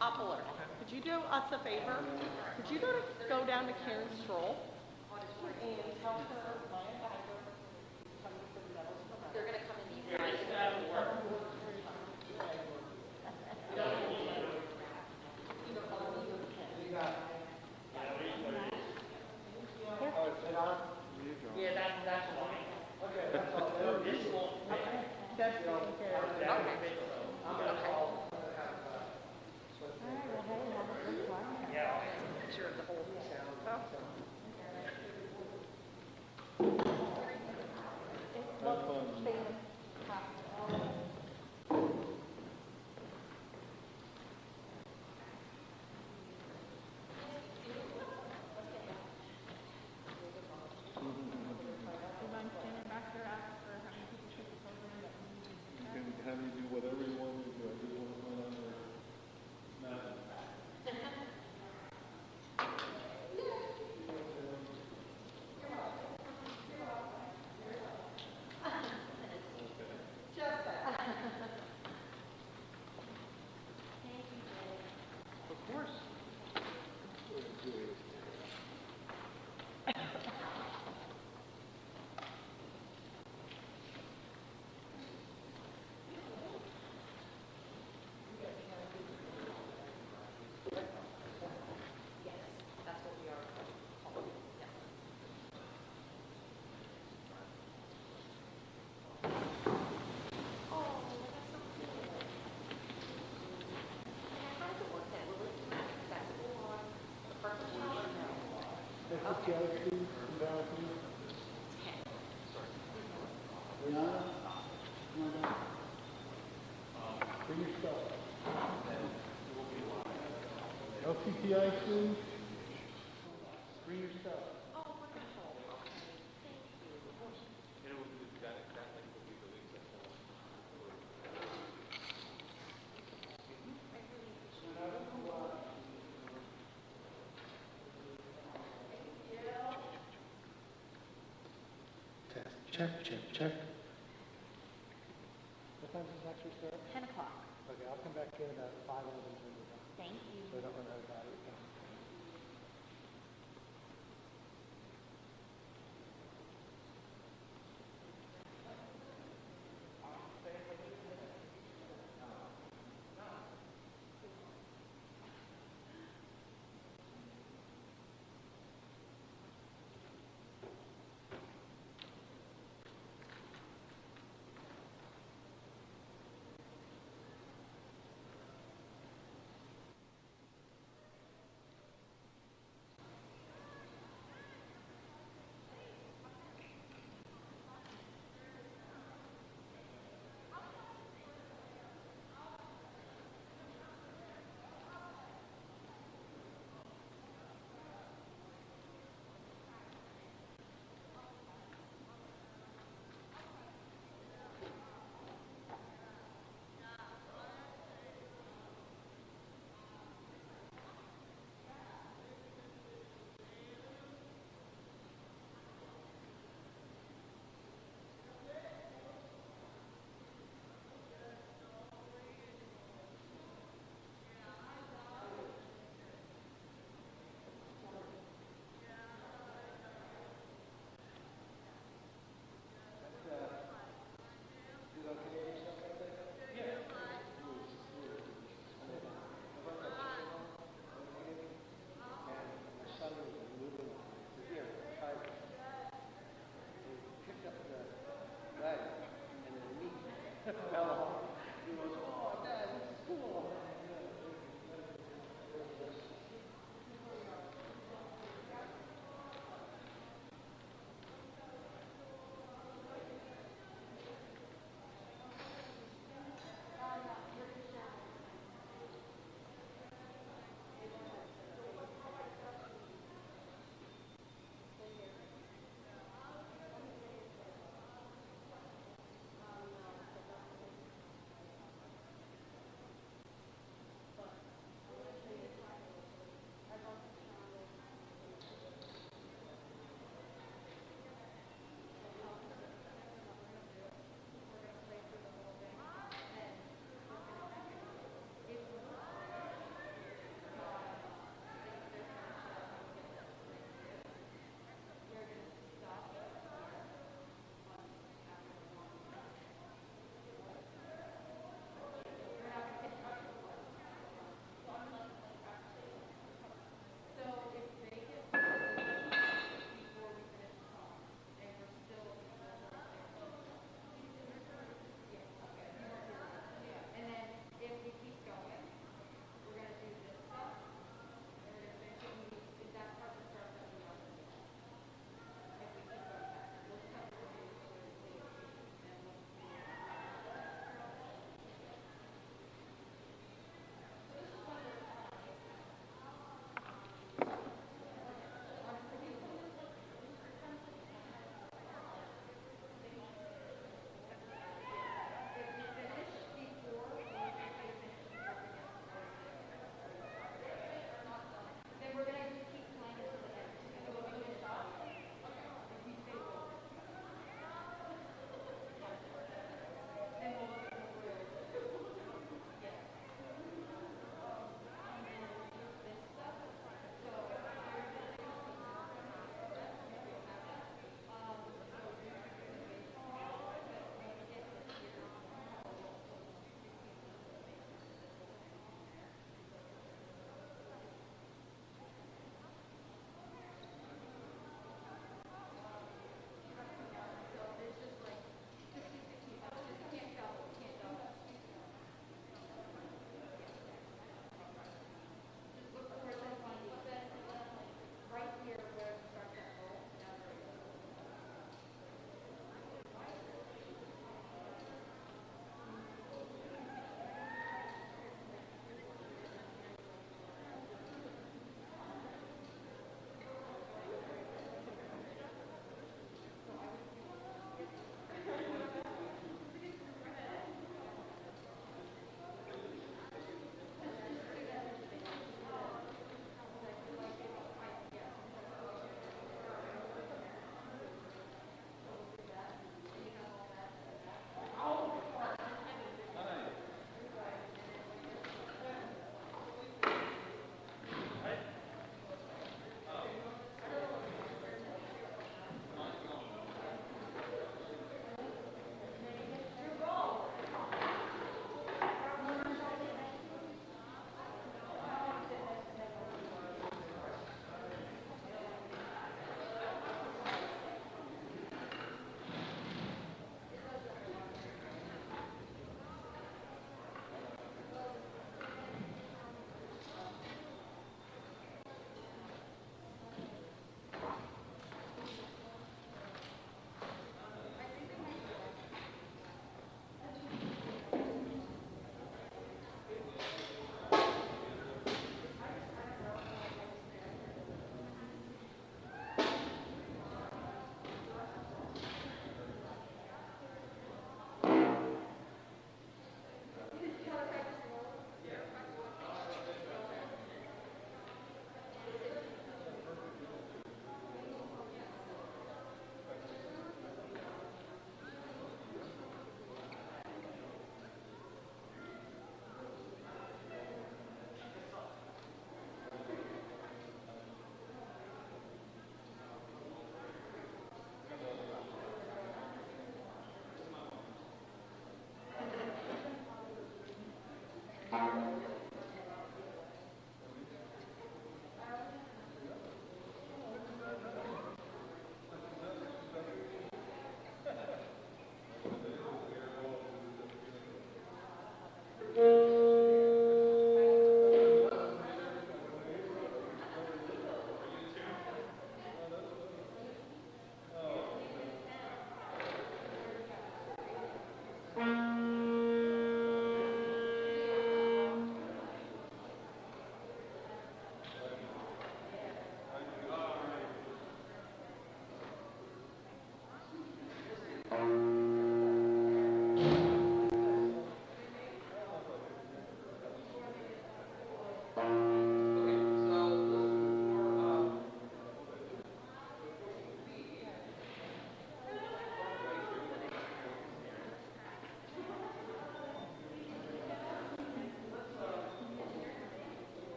Upler, could you do us a favor? Could you go down to Karen Stroll and tell her they're going to come in these sides. Yeah, that's fine. Okay, that's all. This one. Okay. That's okay. Yeah. Picture of the whole show. Have you do whatever you want to do. I just want to find out Of course. Bring your stuff. LCTI, please. Bring your stuff. Oh, wonderful. Okay. Thank you. Check, check, check. What time does this actually start? 10 o'clock. Okay, I'll come back in at 5:11. Thank you. So I don't run out of battery.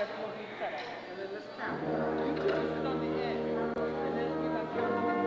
but we'll be set up, and then this count. You two will sit on the end, and then we're gonna count them in.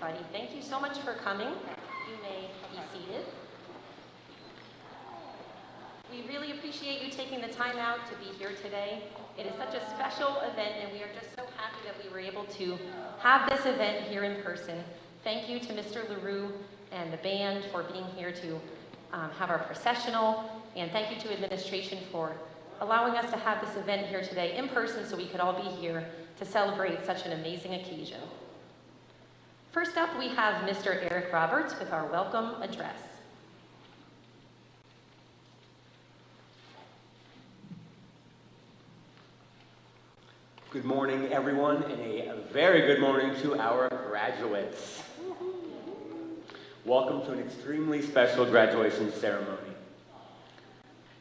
everybody. Thank you so much for coming. You may be seated. We really appreciate you taking the time out to be here today. It is such a special event, and we are just so happy that we were able to have this event here in person. Thank you to Mr. LaRue and the band for being here to have our processional, and thank you to administration for allowing us to have this event here today in person so we could all be here to celebrate such an amazing occasion. First up, we have Mr. Eric Roberts with our welcome address. Good morning, everyone, and a very good morning to our graduates. Welcome to an extremely special graduation ceremony.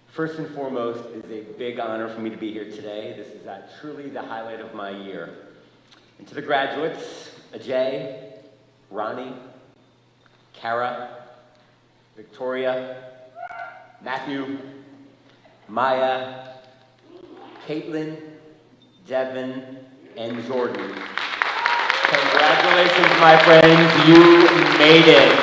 First and foremost, it is a big honor for me to be here today. This is truly the highlight of my year. And to the graduates, Ajay, Ronnie, Kara, Victoria, Matthew, Maya, Caitlin, Devin, and Jordan. Congratulations, my friends, you made it.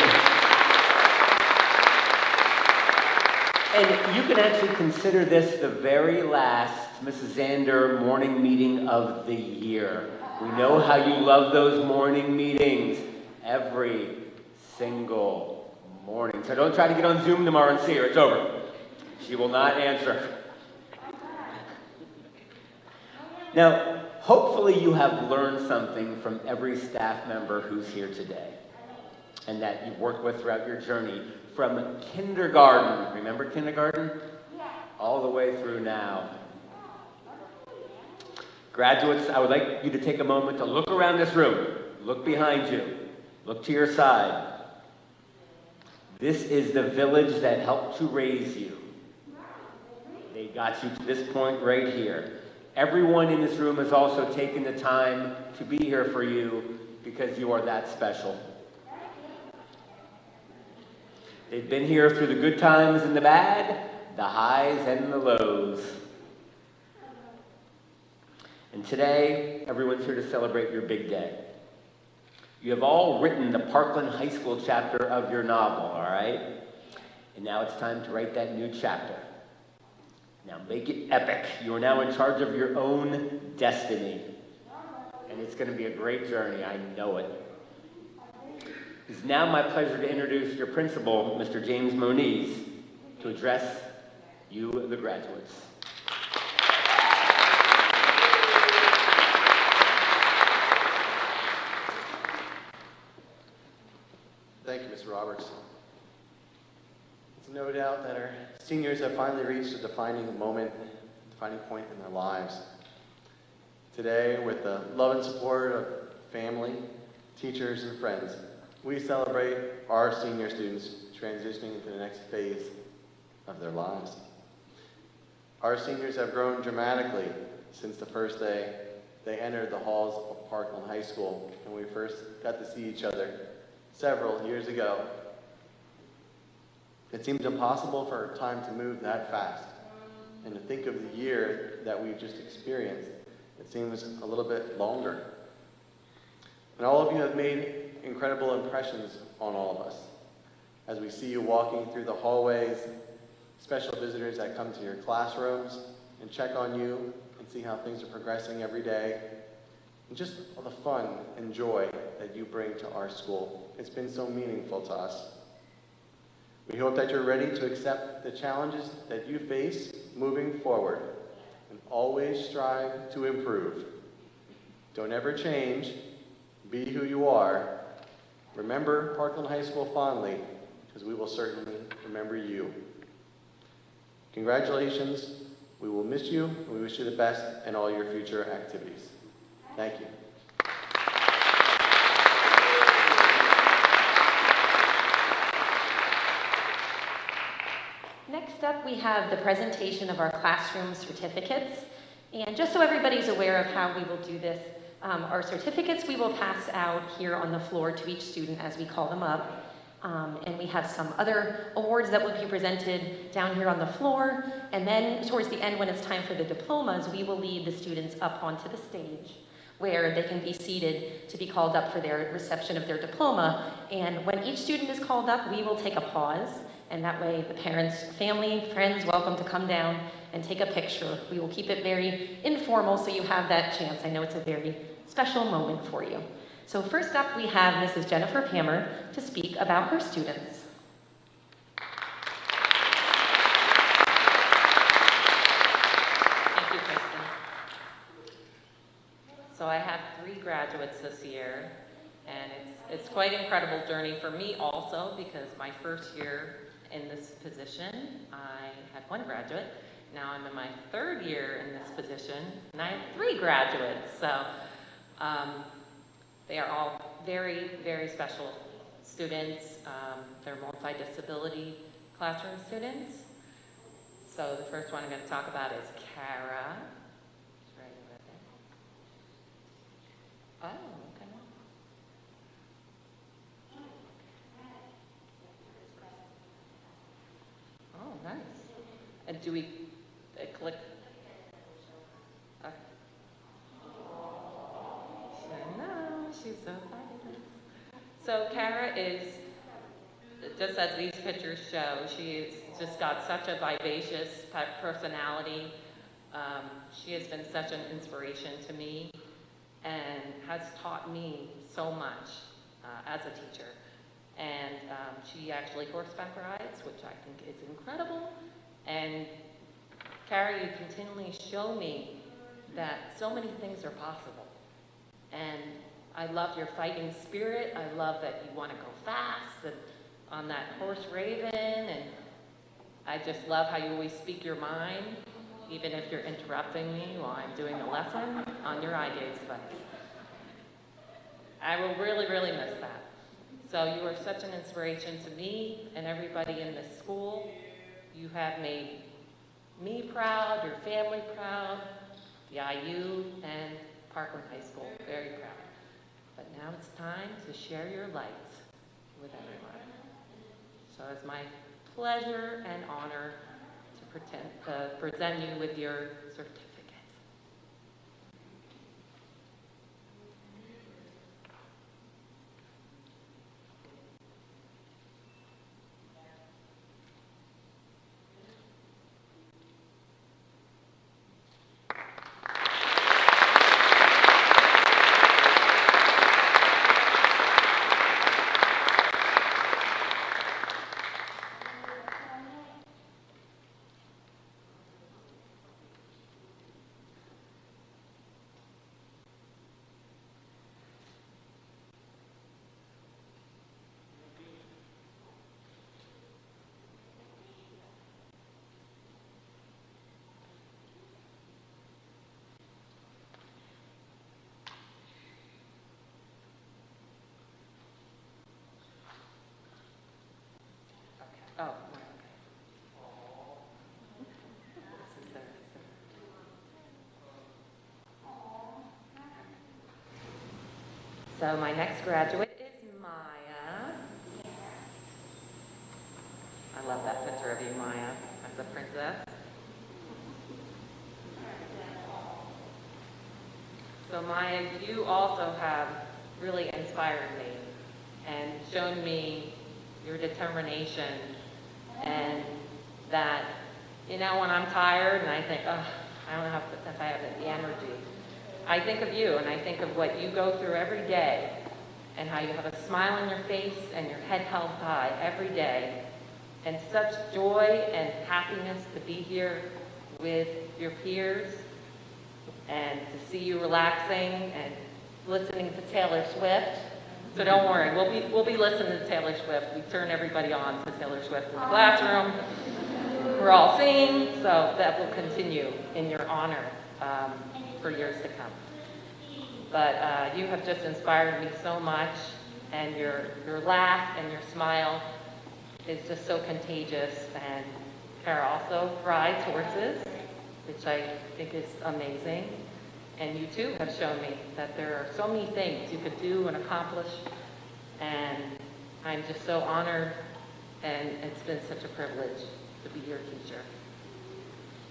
And you can actually consider this the very last Mrs. Zander morning meeting of the year. We know how you love those morning meetings every single morning. So don't try to get on Zoom tomorrow and see her. It's over. She will not answer. Now, hopefully you have learned something from every staff member who's here today and that you've worked with throughout your journey from kindergarten, remember kindergarten? All the way through now. Graduates, I would like you to take a moment to look around this room, look behind you, look to your side. This is the village that helped to raise you. They got you to this point right here. Everyone in this room has also taken the time to be here for you because you are that special. They've been here through the good times and the bad, the highs and the lows. And today, everyone's here to celebrate your big day. You have all written the Parkland High School chapter of your novel, all right? And now it's time to write that new chapter. Now make it epic. You are now in charge of your own destiny. And it's going to be a great journey, I know it. It is now my pleasure to introduce your principal, Mr. James Moniz, to address you, the graduates. Thank you, Mr. Roberts. It's no doubt that our seniors have finally reached a defining point in their lives. Today, with the love and support of family, teachers, and friends, we celebrate our senior students transitioning into the next phase of their lives. Our seniors have grown dramatically since the first day they entered the halls of Parkland High School when we first got to see each other several years ago. It seems impossible for time to move that fast. And to think of the year that we've just experienced, it seems a little bit longer. And all of you have made incredible impressions on all of us. As we see you walking through the hallways, special visitors that come to your classrooms and check on you and see how things are progressing every day, and just all the fun and joy that you bring to our school. It's been so meaningful to us. We hope that you're ready to accept the challenges that you face moving forward and always strive to improve. Don't ever change. Be who you are. Remember Parkland High School fondly, because we will certainly remember you. Congratulations. We will miss you, and we wish you the best in all your future activities. Thank you. Next up, we have the presentation of our classroom certificates. And just so everybody's aware of how we will do this, our certificates we will pass out here on the floor to each student as we call them up. And we have some other awards that will be presented down here on the floor. And then towards the end, when it's time for the diplomas, we will lead the students up onto the stage. where they can be seated to be called up for their reception of their diploma. And when each student is called up, we will take a pause, and that way the parents, family, friends, welcome to come down and take a picture. We will keep it very informal so you have that chance. I know it's a very special moment for you. So first up, we have Mrs. Jennifer Pammer to speak about her students. Thank you, Kristen. So I have 3 graduates this year, and it's quite an incredible journey for me also, because my first year in this position, I had 1 graduate. Now I'm in my 3rd year in this position, and I have 3 graduates. So they are all very, very special students. They're multidisability classroom students. So the first one I'm going to talk about is Kara. She's right over there. Oh, okay. Oh, nice. And do we click? Okay. No, she's so fabulous. So Kara is, just as these pictures show, she's just got such a vivacious personality. She has been such an inspiration to me and has taught me so much as a teacher. And she actually horseback rides, which I think is incredible. And Kara, you continually show me that so many things are possible. And I love your fighting spirit. I love that you want to go fast and on that horse Raven. And I just love how you always speak your mind, even if you're interrupting me while I'm doing a lesson on your eye gaze device. I will really, really miss that. So you are such an inspiration to me and everybody in this school. You have made me proud, your family proud, the IU, and Parkland High School very proud. But now it's time to share your light with everyone. So it's my pleasure and honor to present you with your certificate. Oh, okay. This is there. So my next graduate is Maya. I love that picture of you, Maya, as a princess. So Maya, you also have really inspired me and shown me your determination, and that, you know, when I'm tired and I think, oh, I don't know if I have the energy, I think of you and I think of what you go through every day and how you have a smile on your face and your head held high every day, and such joy and happiness to be here with your peers and to see you relaxing and listening to Taylor Swift. So don't worry, we'll be listening to Taylor Swift. We turn everybody on to Taylor Swift in the classroom. We're all singing, so that will continue in your honor for years to come. But you have just inspired me so much, and your laugh and your smile is just so contagious. And Kara also rides horses, which I think is amazing. And you too have shown me that there are so many things you could do and accomplish, and I'm just so honored, and it's been such a privilege to be your teacher.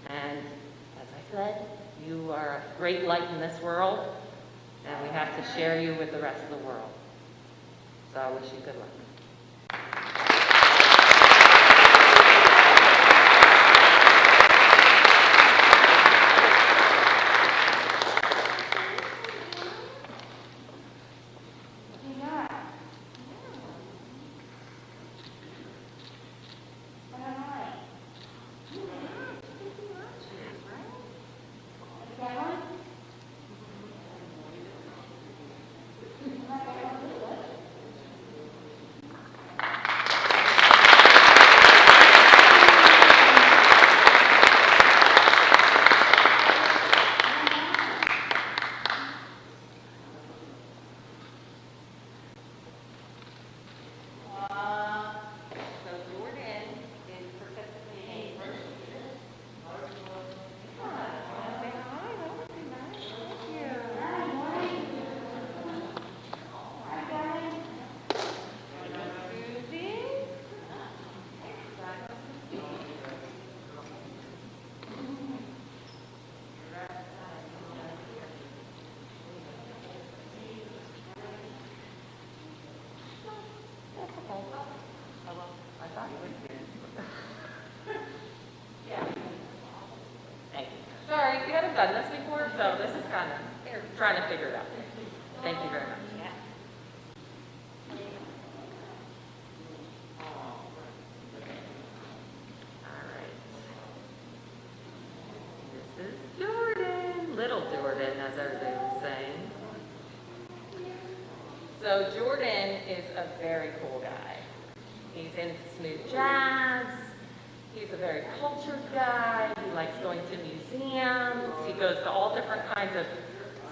And as I said, you are a great light in this world, and we have to share you with the rest of the world. So I wish you good luck. Thank you. Sorry, we haven't done this before, so this is kind of, we're trying to figure it out. Thank you very much. All right. This is Jordan, little Jordan, as everybody was saying. So Jordan is a very cool guy. He's into smooth jazz. He's a very cultured guy. He likes going to museums. He goes to all different kinds of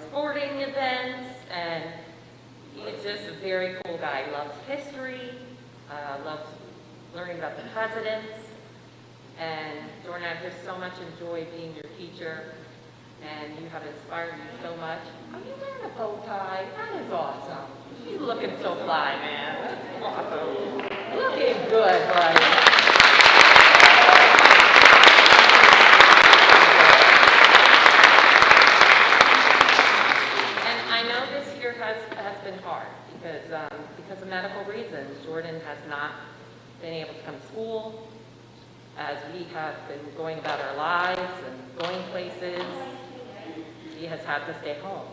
sporting events, and he's just a very cool guy. He loves history, loves learning about the presidents. And Jordan, I've just so much enjoyed being your teacher, and you have inspired me so much. Are you wearing a bow tie? That is awesome. She's looking so fly, man. That's awesome. Looking good, buddy. Has been hard because of medical reasons. Jordan has not been able to come to school, as we have been going about our lives and going places. He has had to stay home,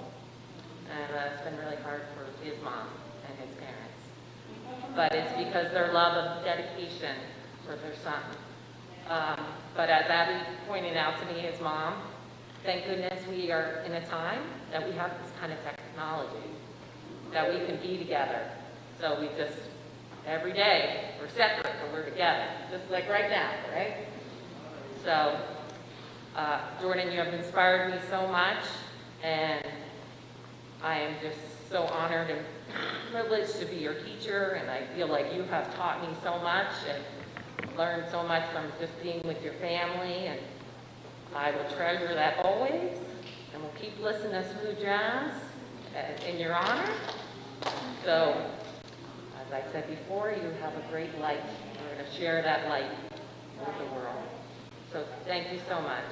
and it's been really hard for his mom and his parents. But it's because their love of dedication for their son. But as Abby pointed out to me, his mom, thank goodness we are in a time that we have this kind of technology, that we can be together. So we just, every day, we're separate, but we're together. Just like right now, right? So, Jordan, you have inspired me so much, and I am just so honored and privileged to be your teacher, and I feel like you have taught me so much and learned so much from just being with your family, and I will treasure that always, and we'll keep listening to smooth jazz in your honor. So, as I said before, you have a great light. We're going to share that light with the world. So thank you so much.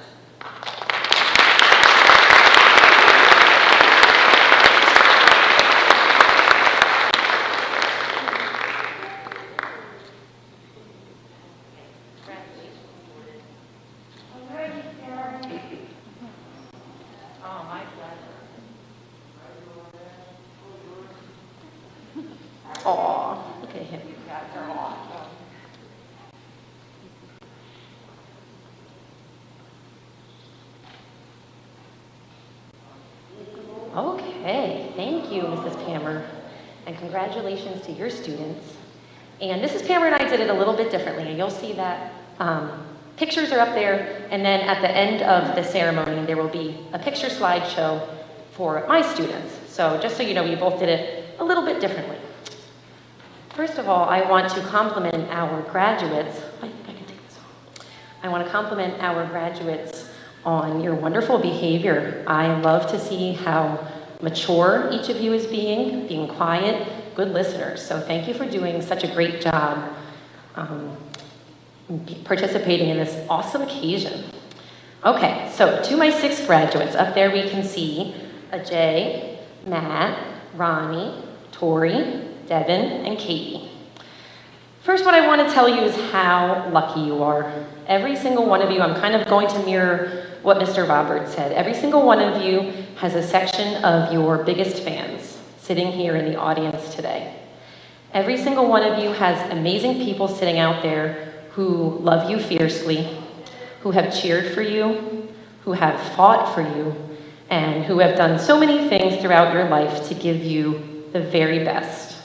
Oh, my pleasure. Aw, look at him. You guys are awesome. Okay, thank you, Mrs. Pammer, and congratulations to your students. And Mrs. Pammer and I did it a little bit differently, and you'll see that pictures are up there, and then at the end of the ceremony, there will be a picture slideshow for my students. So just so you know, we both did it a little bit differently. First of all, I want to compliment our graduates. I think I can take this off. I want to compliment our graduates on your wonderful behavior. I love to see how mature each of you is being quiet, good listeners. So thank you for doing such a great job participating in this awesome occasion. Okay, so to my 6th graduates, up there we can see Ajay, Matt, Ronnie, Tori, Devin, and Katie. First, what I want to tell you is how lucky you are. Every single one of you, I'm kind of going to mirror what Mr. Roberts said. Every single one of you has a section of your biggest fans sitting here in the audience today. Every single one of you has amazing people sitting out there who love you fiercely, who have cheered for you, who have fought for you, and who have done so many things throughout your life to give you the very best.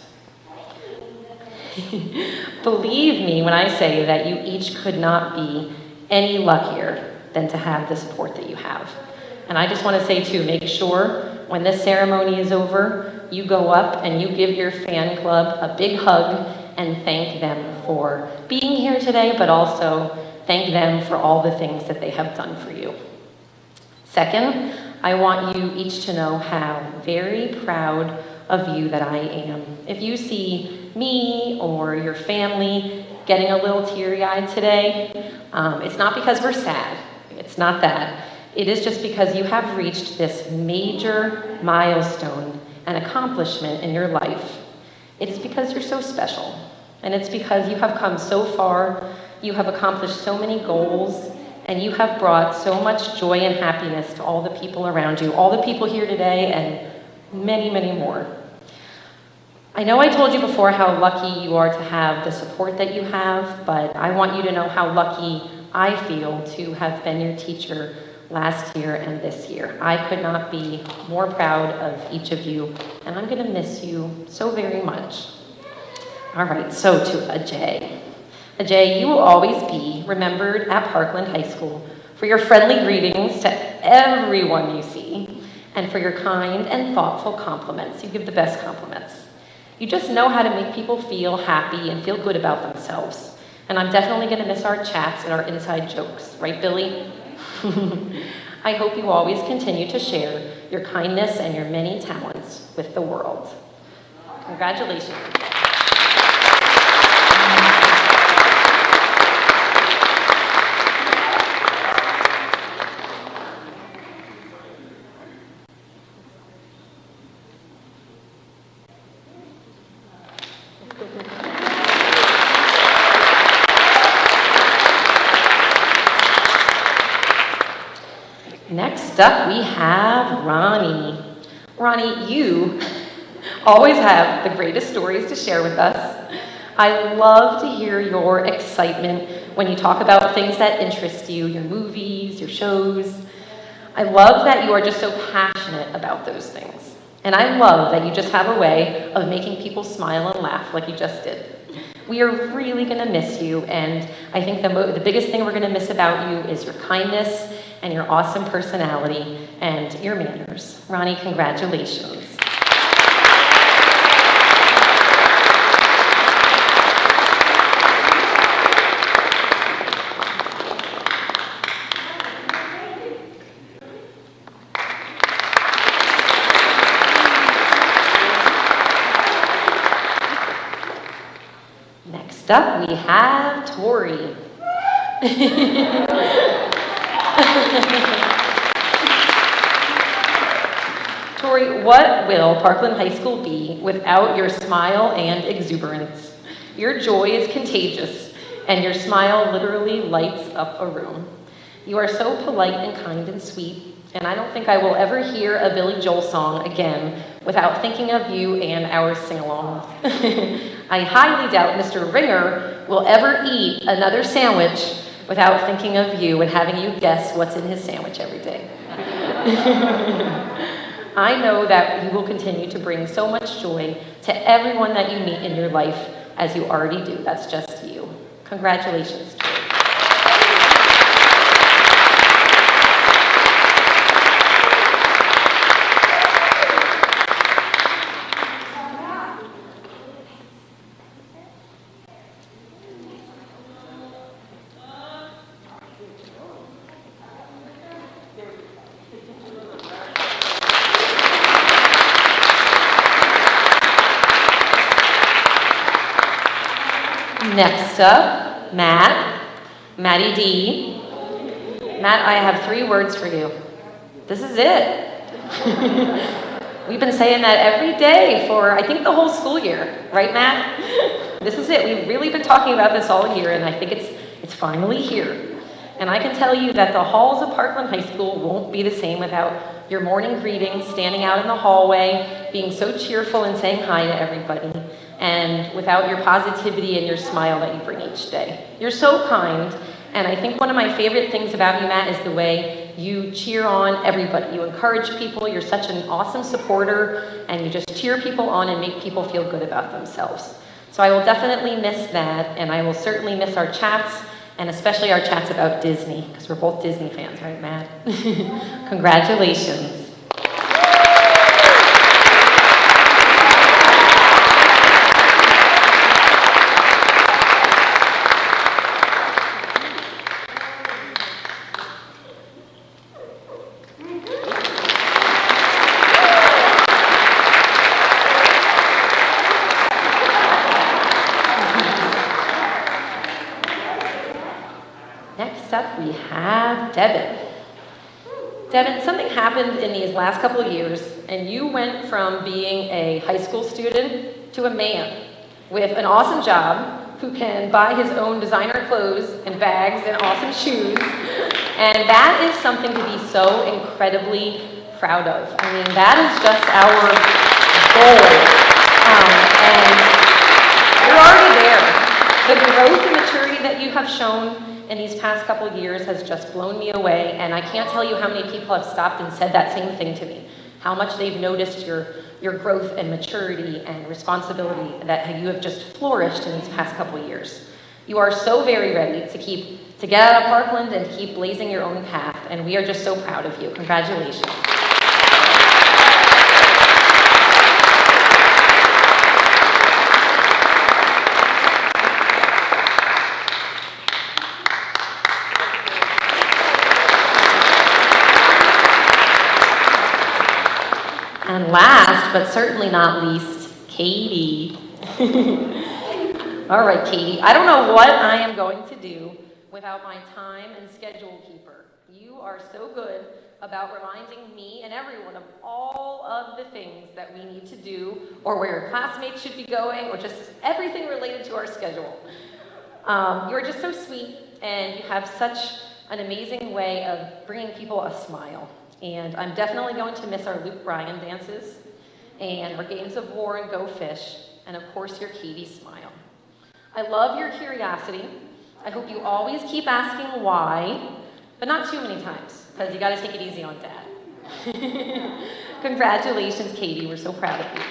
Believe me when I say that you each could not be any luckier than to have the support that you have. And I just want to say too, make sure when this ceremony is over, you go up and you give your fan club a big hug and thank them for being here today, but also thank them for all the things that they have done for you. Second, I want you each to know how very proud of you that I am. If you see me or your family getting a little teary-eyed today, it's not because we're sad. It's not that. It is just because you have reached this major milestone and accomplishment in your life. It is because you're so special. And it's because you have come so far, you have accomplished so many goals, and you have brought so much joy and happiness to all the people around you, all the people here today, and many, many more. I know I told you before how lucky you are to have the support that you have, but I want you to know how lucky I feel to have been your teacher last year and this year. I could not be more proud of each of you, and I'm gonna miss you so very much. All right, so to Ajay. Ajay, you will always be remembered at Parkland High School for your friendly greetings to everyone you see, and for your kind and thoughtful compliments. You give the best compliments. You just know how to make people feel happy and feel good about themselves. And I'm definitely gonna miss our chats and our inside jokes, right, Billy? I hope you always continue to share your kindness and your many talents with the world. Congratulations. Next up, we have Ronnie. Ronnie, you always have the greatest stories to share with us. I love to hear your excitement when you talk about things that interest you, your movies, your shows. I love that you are just so passionate about those things. And I love that you just have a way of making people smile and laugh like you just did. We are really gonna miss you, and I think the biggest thing we're gonna miss about you is your kindness and your awesome personality and your manners. Ronnie, congratulations. Next up, we have Tori. Tori, what will Parkland High School be without your smile and exuberance? Your joy is contagious, and your smile literally lights up a room. You are so polite and kind and sweet, and I don't think I will ever hear a Billy Joel song again without thinking of you and our sing-alongs. I highly doubt Mr. Ringer will ever eat another sandwich without thinking of you and having you guess what's in his sandwich every day. I know that you will continue to bring so much joy to everyone that you meet in your life, as you already do. That's just you. Congratulations, Tori. Next up, Maddie D. Matt, I have 3 words for you. This is it. We've been saying that every day for, I think, the whole school year. Right, Matt? This is it. We've really been talking about this all year, and I think it's finally here. And I can tell you that the halls of Parkland High School won't be the same without your morning greetings, standing out in the hallway, being so cheerful and saying hi to everybody, and without your positivity and your smile that you bring each day. You're so kind, and I think one of my favorite things about you, Matt, is the way you cheer on everybody. You encourage people, you're such an awesome supporter, and you just cheer people on and make people feel good about themselves. So I will definitely miss that, and I will certainly miss our chats, and especially our chats about Disney, because we're both Disney fans, right, Matt? Congratulations. Next up, we have Devin. Devin, something happened in these last couple of years, and you went from being a high school student to a man with an awesome job who can buy his own designer clothes and bags and awesome shoes. And that is something to be so incredibly proud of. I mean, that is just our goal. And you're already there. The growth and maturity that you have shown in these past couple of years has just blown me away, and I can't tell you how many people have stopped and said that same thing to me, how much they've noticed your growth and maturity and responsibility, that you have just flourished in these past couple of years. You are so very ready to get out of Parkland and keep blazing your own path, and we are just so proud of you. Congratulations. And last, but certainly not least, Katie. All right, Katie, I don't know what I am going to do without my time and schedule keeper. You are so good about reminding me and everyone of all of the things that we need to do, or where your classmates should be going, or just everything related to our schedule. You're just so sweet, and you have such an amazing way of bringing people a smile. And I'm definitely going to miss our Luke Bryan dances, and our games of war and Go Fish, and of course your Katie smile. I love your curiosity. I hope you always keep asking why, but not too many times, because you gotta take it easy on Dad. Congratulations, Katie, we're so proud of you.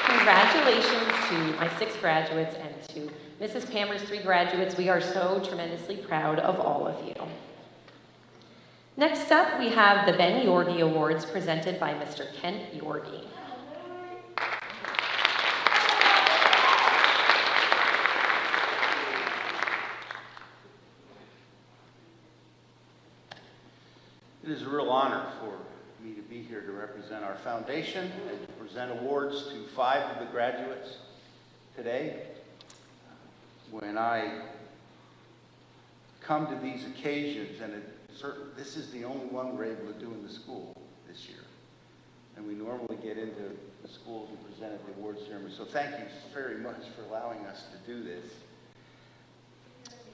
Congratulations to my 6 graduates and to Mrs. Palmer's 3 graduates. We are so tremendously proud of all of you. Next up, we have the Ben Yorgi Awards presented by Mr. Kent Yorgi. It is a real honor for me to be here to represent our foundation and to present awards to 5 of the graduates today. When I come to these occasions, and this is the only one we're able to do in the school this year. And we normally get into the schools and present at the awards ceremony. So thank you very much for allowing us to do this.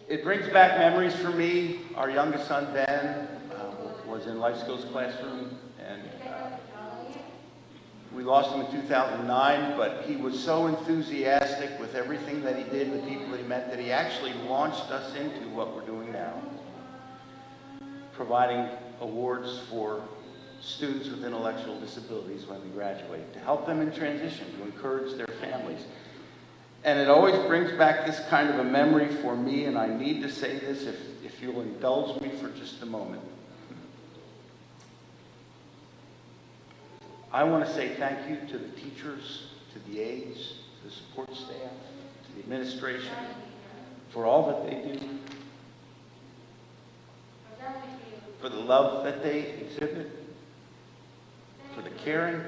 It brings back memories for me. Our youngest son, Ben, was in life skills classroom, and we lost him in 2009, but he was so enthusiastic with everything that he did and the people that he met that he actually launched us into what we're doing now, providing awards for students with intellectual disabilities when they graduate, to help them in transition, to encourage their families. And it always brings back this kind of a memory for me, and I need to say this if you'll indulge me for just a moment. I want to say thank you to the teachers, to the aides, to the support staff, to the administration, for all that they do, for the love that they exhibit, for the caring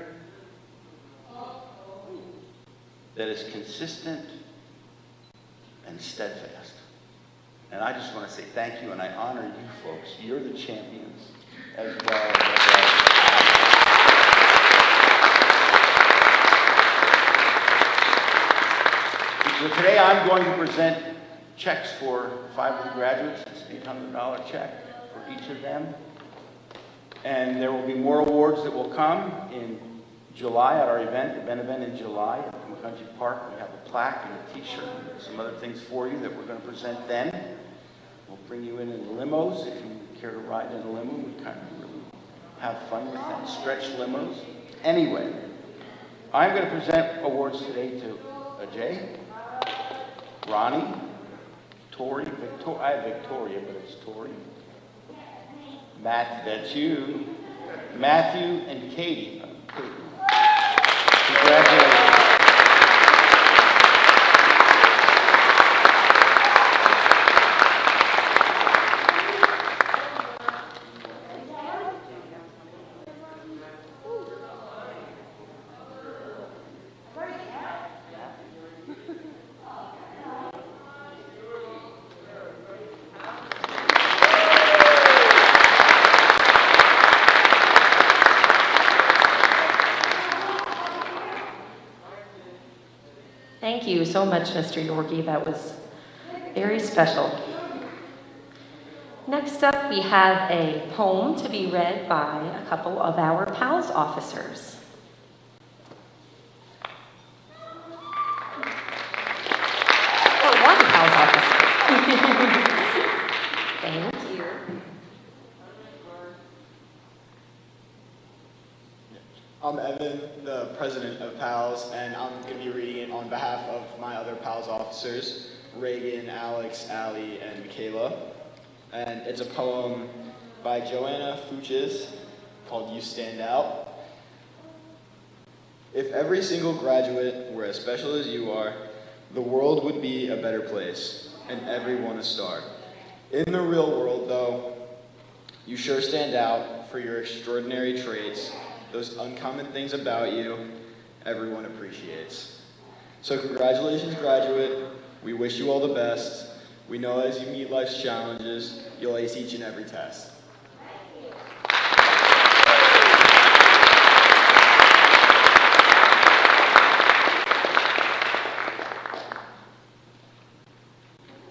that is consistent and steadfast. And I just want to say thank you, and I honor you folks. You're the champions as well. So today I'm going to present checks for 5 of the graduates. It's an $800 check for each of them. And there will be more awards that will come in July at our event in July at Country Park. We have a plaque and a t-shirt and some other things for you that we're going to present then. We'll bring you in the limos if you care to ride in a limo. We kind of really have fun with them, stretch limos. Anyway, I'm going to present awards today to Ajay, Ronnie, Tori, I have Victoria, but it's Tori. Matt, that's you. Matthew and Katie. Congratulations. Thank you so much, Mr. Yorkie. That was very special. Next up, we have a poem to be read by a couple of our PALS officers. Or one PALS officer. Thank you. I'm Evan, the president of PALS, and I'm going to be reading it on behalf of my other PALS officers, Reagan, Alex, Allie, and Michaela. And it's a poem by Joanna Fuchs called You Stand Out. If every single graduate were as special as you are, the world would be a better place, and everyone a star. In the real world, though, you sure stand out for your extraordinary traits, those uncommon things about you everyone appreciates. So congratulations, graduate. We wish you all the best. We know as you meet life's challenges, you'll ace each and every test.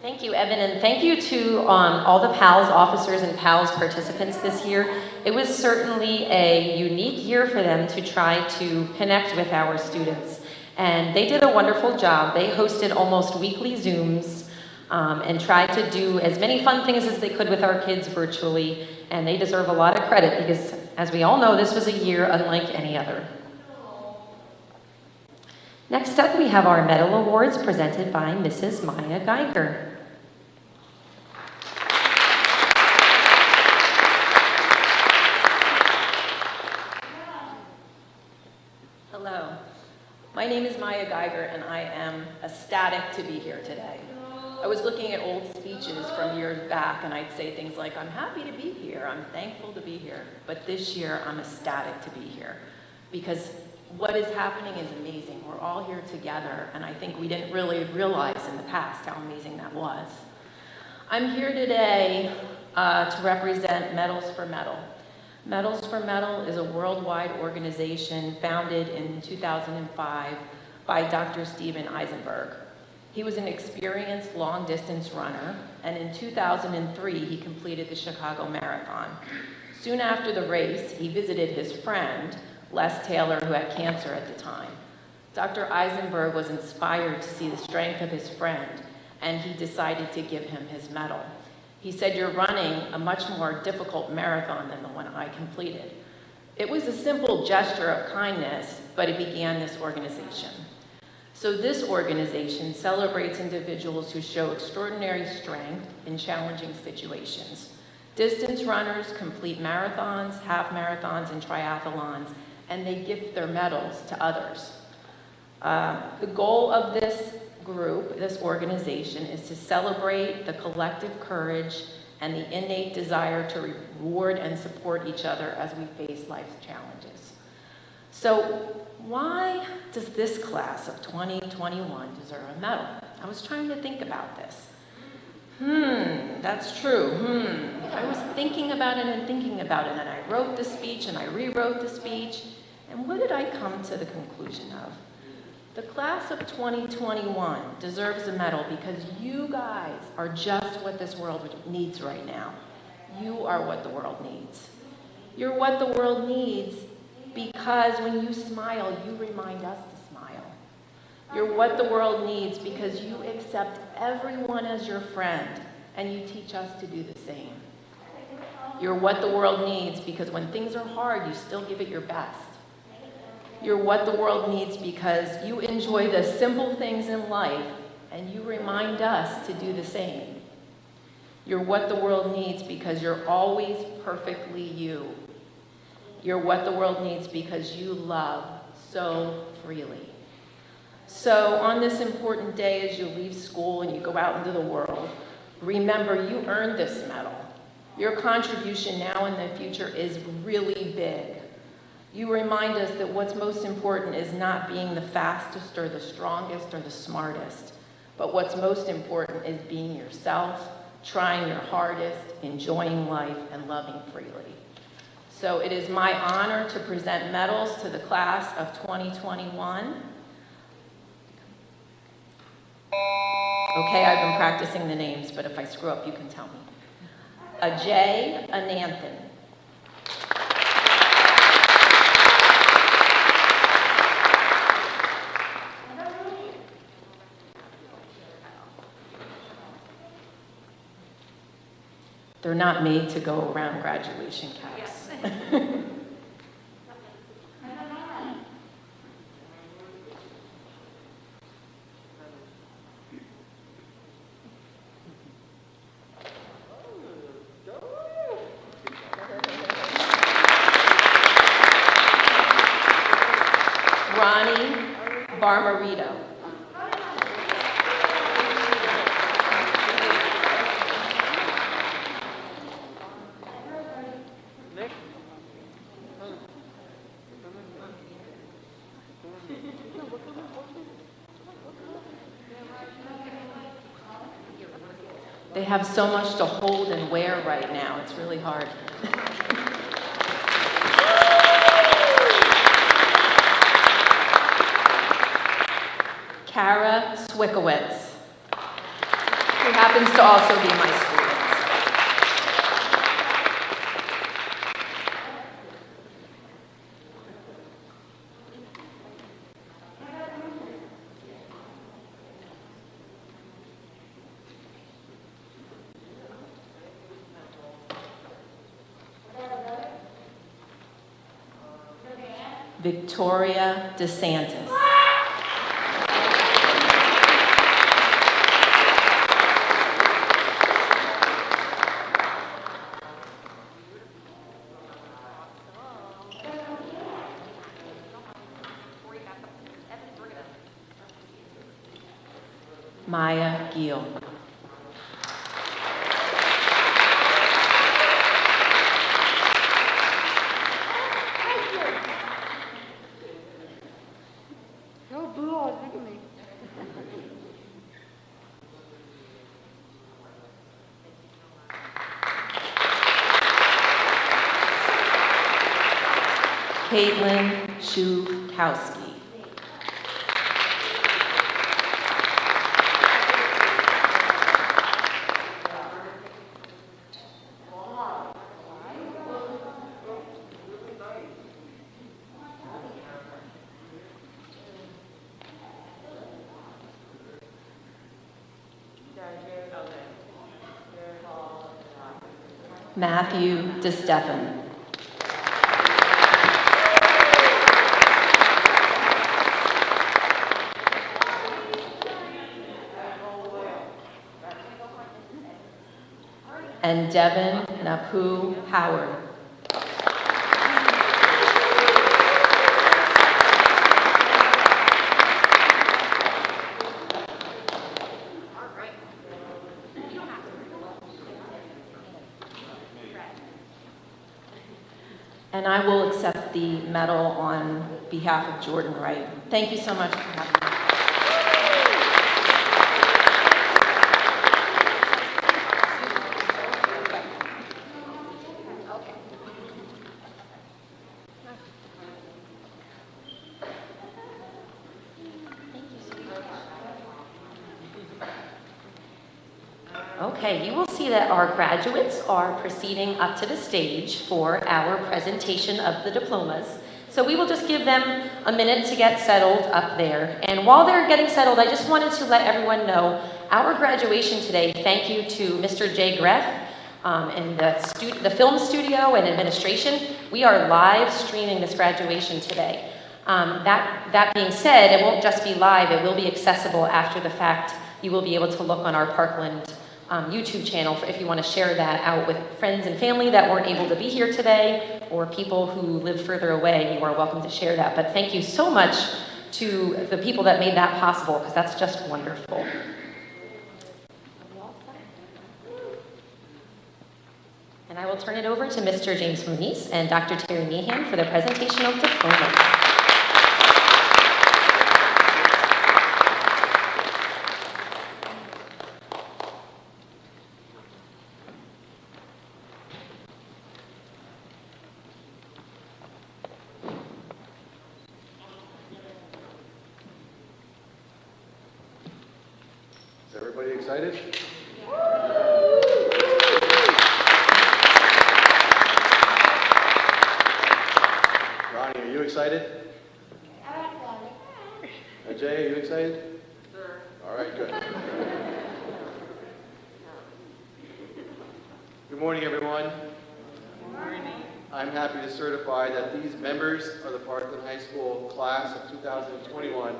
Thank you, Evan, and thank you to all the PALS officers and PALS participants this year. It was certainly a unique year for them to try to connect with our students, and they did a wonderful job. They hosted almost weekly Zooms and tried to do as many fun things as they could with our kids virtually, and they deserve a lot of credit because, as we all know, this was a year unlike any other. Next up, we have our medal awards presented by Mrs. Maya Geiger. Hello, my name is Maya Geiger, and I am ecstatic to be here today. I was looking at old speeches from years back, and I'd say things like, I'm happy to be here, I'm thankful to be here. But this year, I'm ecstatic to be here because what is happening is amazing. We're all here together, and I think we didn't really realize in the past how amazing that was. I'm here today to represent Medals for Metal. Medals for Metal is a worldwide organization founded in 2005 by Dr. Steven Eisenberg. He was an experienced long-distance runner, and in 2003, he completed the Chicago Marathon. Soon after the race, he visited his friend, Les Taylor, who had cancer at the time. Dr. Eisenberg was inspired to see the strength of his friend, and he decided to give him his medal. He said, "You're running a much more difficult marathon than the one I completed." It was a simple gesture of kindness, but it began this organization. So this organization celebrates individuals who show extraordinary strength in challenging situations. Distance runners complete marathons, half marathons, and triathlons, and they gift their medals to others. The goal of this group, this organization, is to celebrate the collective courage and the innate desire to reward and support each other as we face life's challenges. So why does this class of 2021 deserve a medal? I was trying to think about this. That's true. I was thinking about it and thinking about it, and I wrote the speech and I rewrote the speech, and what did I come to the conclusion of? The class of 2021 deserves a medal because you guys are just what this world needs right now. You are what the world needs. You're what the world needs because when you smile, you remind us to smile. You're what the world needs because you accept everyone as your friend and you teach us to do the same. You're what the world needs because when things are hard, you still give it your best. You're what the world needs because you enjoy the simple things in life and you remind us to do the same. You're what the world needs because you're always perfectly you. You're what the world needs because you love so freely. So on this important day as you leave school and you go out into the world, remember you earned this medal. Your contribution now and the future is really big. You remind us that what's most important is not being the fastest or the strongest or the smartest, but what's most important is being yourself, trying your hardest, enjoying life, and loving freely. So it is my honor to present medals to the class of 2021. Okay, I've been practicing the names, but if I screw up, you can tell me. Ajay Ananthan. They're not made to go around graduation caps. Ronnie Barmarito. They have so much to hold and wear right now. It's really hard. Kara Swickowitz, who happens to also be my student. Victoria DeSantis. Maya Gill. Go blue, look at me. Caitlin Schukowski. Matthew DeStefan. And Devin Napu Howard. And I will accept the medal on behalf of Jordan Wright. Thank you so much for having me. Okay, you will see that our graduates are proceeding up to the stage for our presentation of the diplomas. So we will just give them a minute to get settled up there. And while they're getting settled, I just wanted to let everyone know our graduation today, thank you to Mr. Jay Greff and the film studio and administration. We are live streaming this graduation today. That being said, it won't just be live, it will be accessible after the fact. You will be able to look on our Parkland YouTube channel if you want to share that out with friends and family that weren't able to be here today, or people who live further away. You are welcome to share that. But thank you so much to the people that made that possible, because that's just wonderful. And I will turn it over to Mr. James Muniz and Dr. Terry Meehan for the presentation of diplomas. Is everybody excited? Ronnie, are you excited? Jay, are you excited? Sure. All right, good. Good morning, everyone. Good morning. I'm happy to certify that these members of the Parkland High School class of 2021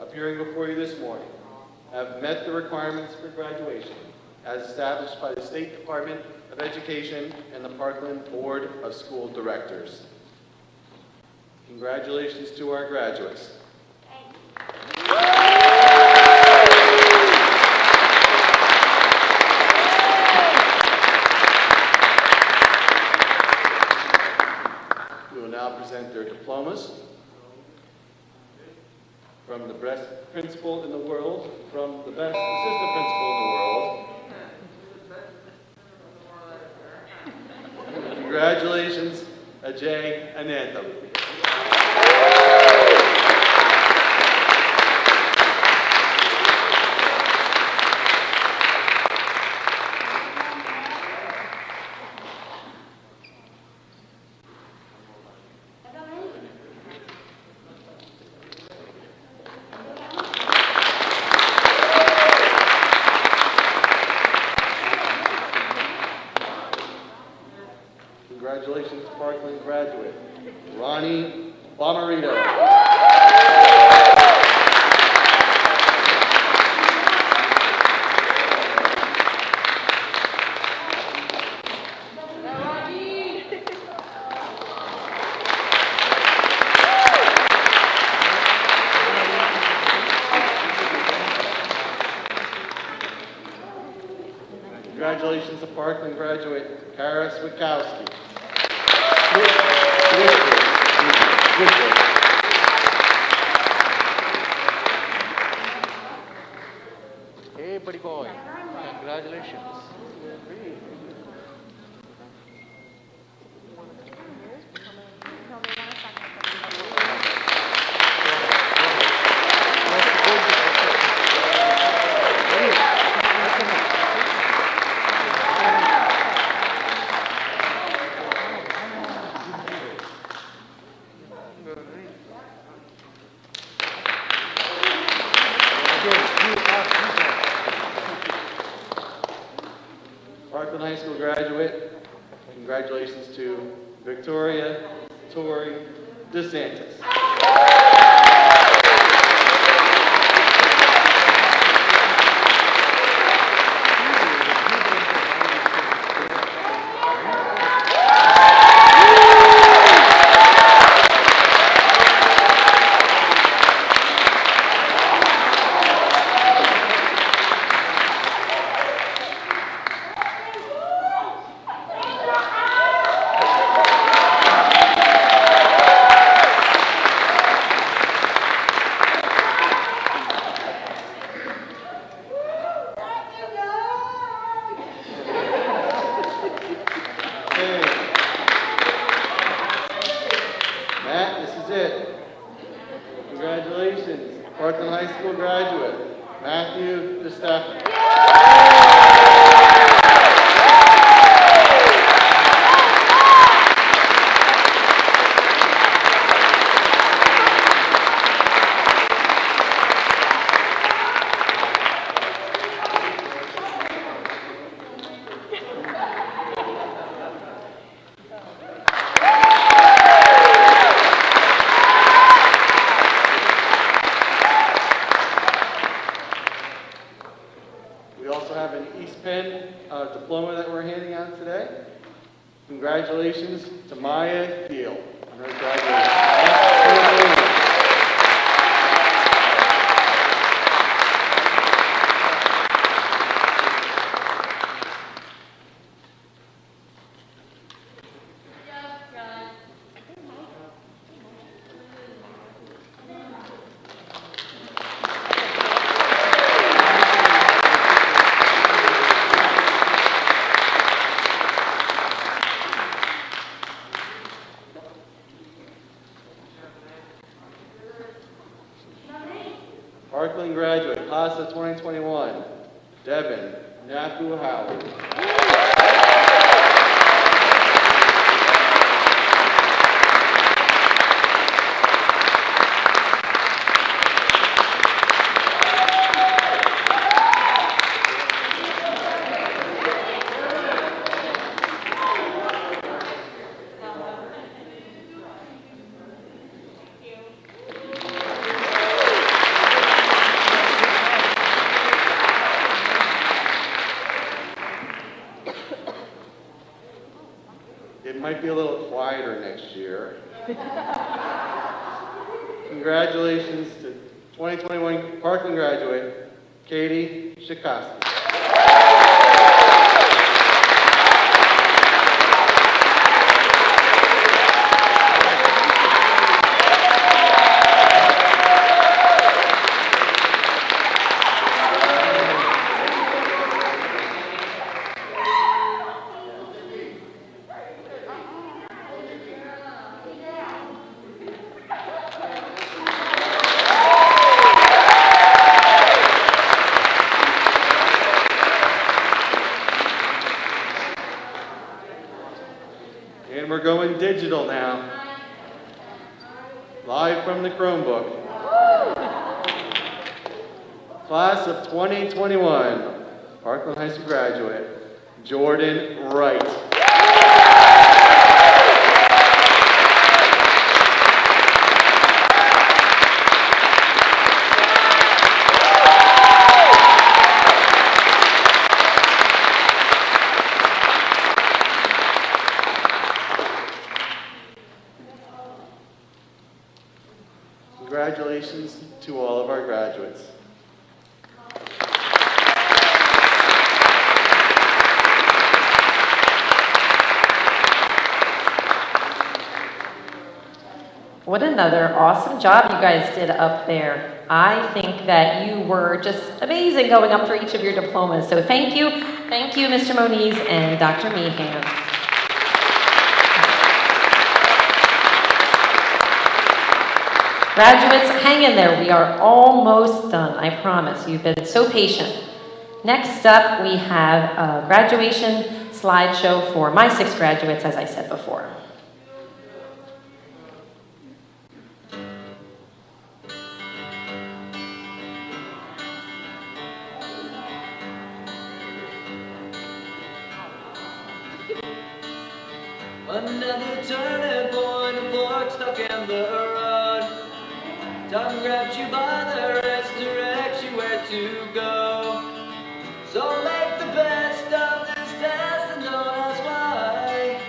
appearing before you this morning have met the requirements for graduation as established by the State Department of Education and the Parkland Board of School Directors. Congratulations to our graduates. We will now present their diplomas. From the best principal in the world, from the best assistant principal in the world. Congratulations, Ajay and Anthem. Congratulations, Parkland graduate, Ronnie Bomarito. Congratulations to Parkland graduate, Kara Switkowski. Hey, buddy boy. Congratulations. Parkland High School graduate, congratulations to Victoria Tori DeSantis. Congratulations, Parkland High School graduate, Matthew DeStefano. We also have an East Penn diploma that we're handing out today. Congratulations to Maya Deal on her graduation. Parkland graduate, class of 2021, Devin Napu Howard. It might be a little quieter next year. Congratulations to 2021 Parkland graduate, Katie Shikoski. And we're going digital now. Live from the Chromebook. Class of 2021, Parkland High School graduate, Jordan Wright. Congratulations to all of our graduates. What another awesome job you guys did up there. I think that you were just amazing going up for each of your diplomas. So thank you, Mr. Moniz and Dr. Meehan. Graduates, hang in there. We are almost done, I promise. You've been so patient. Next up, we have a graduation slideshow for my 6 graduates, as I said before. Another turning point, a fork stuck in the road. Time grabs you by the wrist, directs you where to go. So make the best of this test and don't ask why.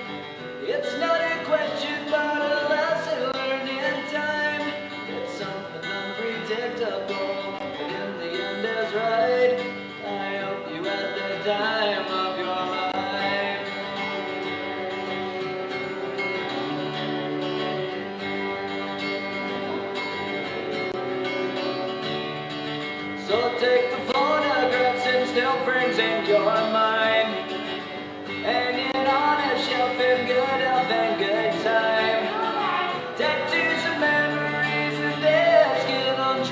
It's not a question, but a lesson learned in time. It's something unpredictable, but in the end is right. I hope you had the time of your life. So take the photographs and still frames in your mind, hanging on a shelf in good health and good time. Tattoos and memories and dead skin on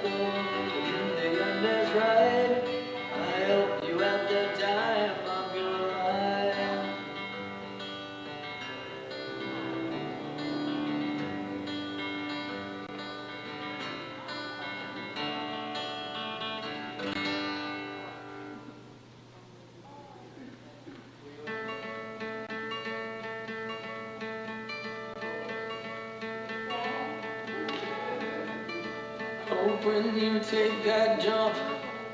careful, in the end is right. I help you at the time of your life. Hope when you take that jump,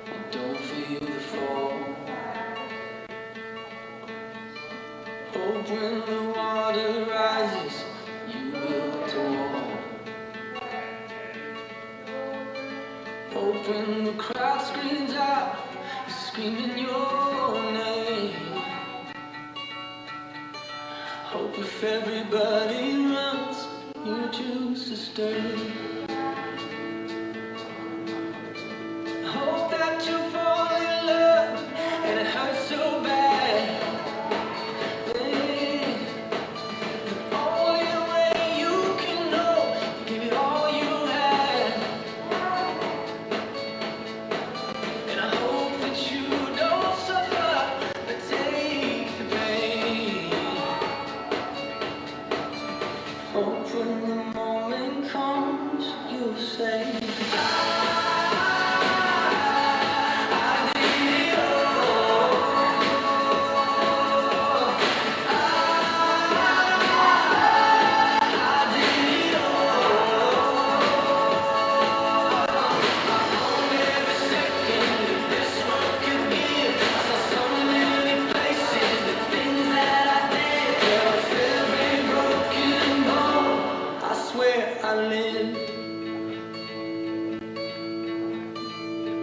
you don't feel the fall. Hope when the water rises, you build a wall. Hope when the crowd screams out, you're screaming your name. Hope if everybody runs, you choose to stay. Hope that you fall in love and it hurts so bad. Babe, the only way you can know, give it all you have. And I hope that you don't suffer, but take the pain. Hope when the morning comes, you'll say, I live.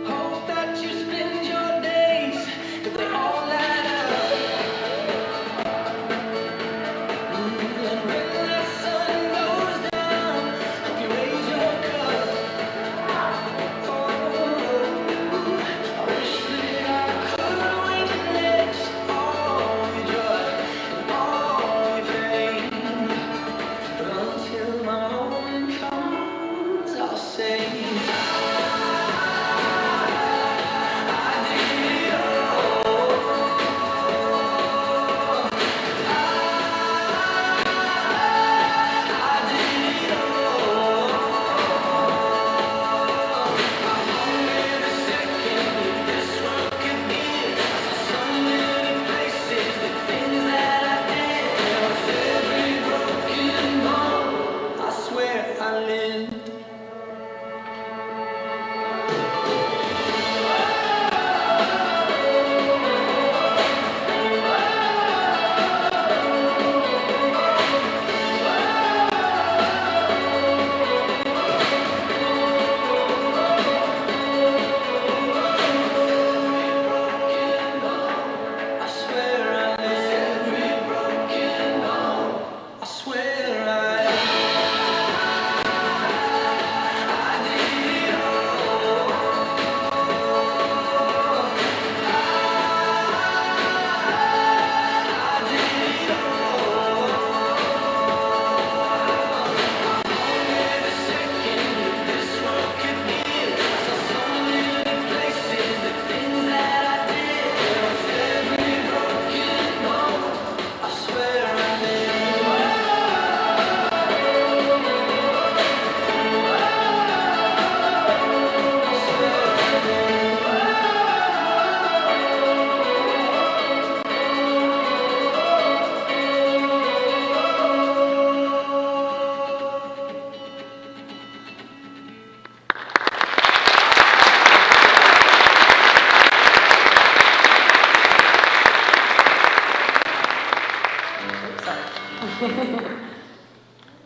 Hope that you spend your days, that they all add up. And when the sun goes down, hope you raise your cup. Oh, I wish that I could witness all your joy and all your pain. But until my moment comes, I'll say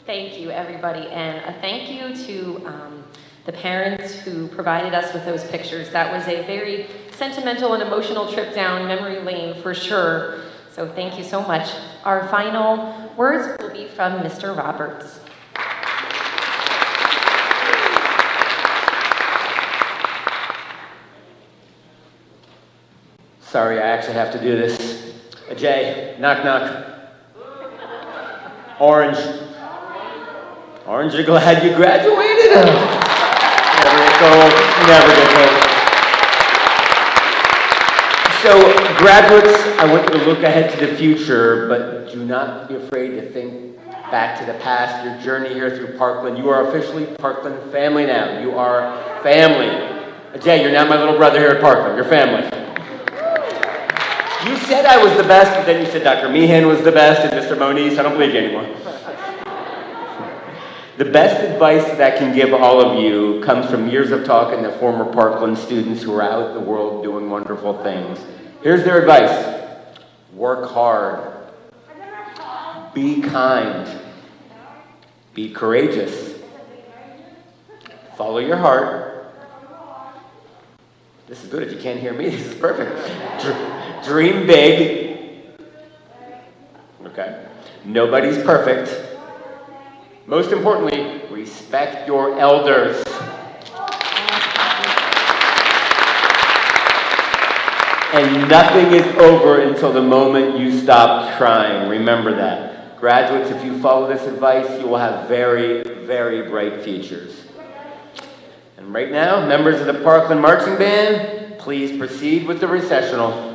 Thank you, everybody, and a thank you to the parents who provided us with those pictures. That was a very sentimental and emotional trip down memory lane for sure. So thank you so much. Our final words will be from Mr. Roberts. Sorry, I actually have to do this. Jay, knock, knock. Orange. Orange, you're glad you graduated? Never gets old, never gets old. So, graduates, I want you to look ahead to the future, but do not be afraid to think back to the past, your journey here through Parkland. You are officially Parkland family now. You are family. Jay, you're now my little brother here at Parkland. You're family. You said I was the best, but then you said Dr. Meehan was the best and Mr. Moniz. I don't believe you anymore. The best advice that I can give all of you comes from years of talking to former Parkland students who are out in the world doing wonderful things. Here's their advice. Work hard. Be kind. Be courageous. Follow your heart. This is good. If you can't hear me, this is perfect. Dream big. Okay. Nobody's perfect. Most importantly, respect your elders. And nothing is over until the moment you stop trying. Remember that. Graduates, if you follow this advice, you will have very, very bright futures. And right now, members of the Parkland Marching Band, please proceed with the recessional.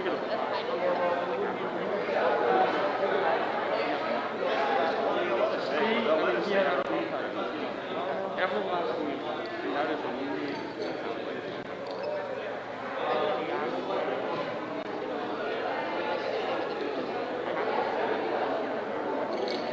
Everyone, that is a unique